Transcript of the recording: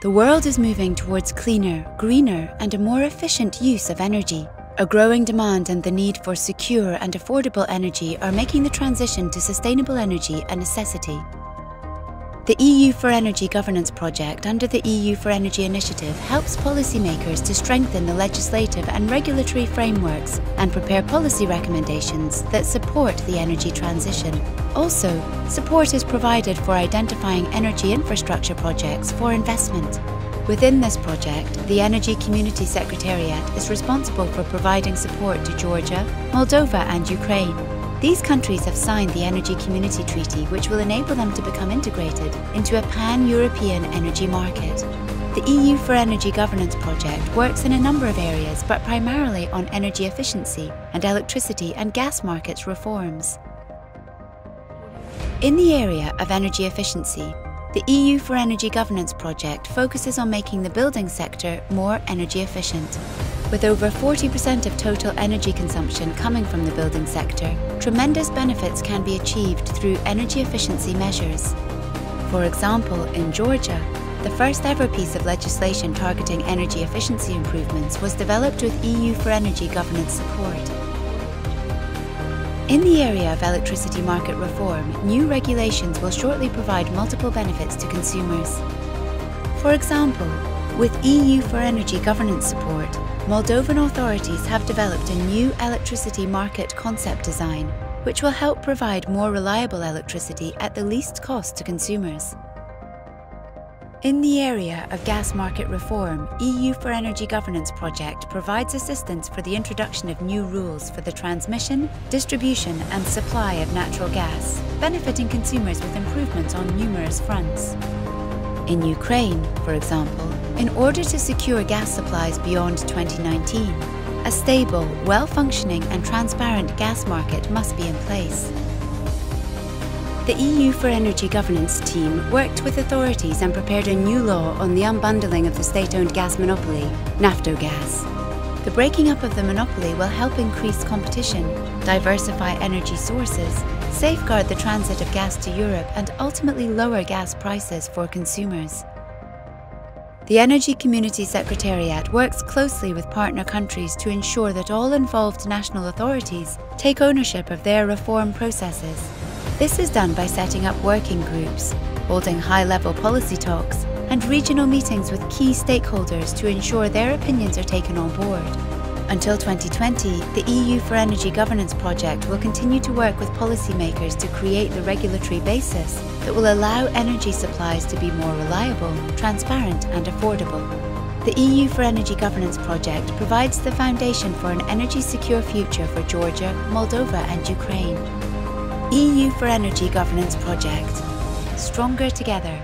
The world is moving towards cleaner, greener, and a more efficient use of energy. A growing demand and the need for secure and affordable energy are making the transition to sustainable energy a necessity. The EU4Energy Governance Project under the EU4Energy initiative helps policymakers to strengthen the legislative and regulatory frameworks and prepare policy recommendations that support the energy transition. Also, support is provided for identifying energy infrastructure projects for investment. Within this project, the Energy Community Secretariat is responsible for providing support to Georgia, Moldova and Ukraine. These countries have signed the Energy Community Treaty, which will enable them to become integrated into a pan-European energy market. The EU4Energy Governance Project works in a number of areas, but primarily on energy efficiency and electricity and gas markets reforms. In the area of energy efficiency, the EU4Energy Governance Project focuses on making the building sector more energy efficient. With over 40% of total energy consumption coming from the building sector, tremendous benefits can be achieved through energy efficiency measures. For example, in Georgia, the first ever piece of legislation targeting energy efficiency improvements was developed with EU4Energy governance support. In the area of electricity market reform, new regulations will shortly provide multiple benefits to consumers. For example, with EU4Energy governance support, Moldovan authorities have developed a new electricity market concept design, which will help provide more reliable electricity at the least cost to consumers. In the area of gas market reform, EU4Energy Governance Project provides assistance for the introduction of new rules for the transmission, distribution and supply of natural gas, benefiting consumers with improvements on numerous fronts. In Ukraine, for example, in order to secure gas supplies beyond 2019, a stable, well-functioning and transparent gas market must be in place. The EU4Energy governance team worked with authorities and prepared a new law on the unbundling of the state-owned gas monopoly, Naftogaz. The breaking up of the monopoly will help increase competition, diversify energy sources, safeguard the transit of gas to Europe and ultimately lower gas prices for consumers. The Energy Community Secretariat works closely with partner countries to ensure that all involved national authorities take ownership of their reform processes. This is done by setting up working groups, holding high-level policy talks, and regional meetings with key stakeholders to ensure their opinions are taken on board. Until 2020, the EU4Energy Governance Project will continue to work with policymakers to create the regulatory basis that will allow energy supplies to be more reliable, transparent and affordable. The EU4Energy Governance Project provides the foundation for an energy-secure future for Georgia, Moldova and Ukraine. EU4Energy Governance Project. Stronger together.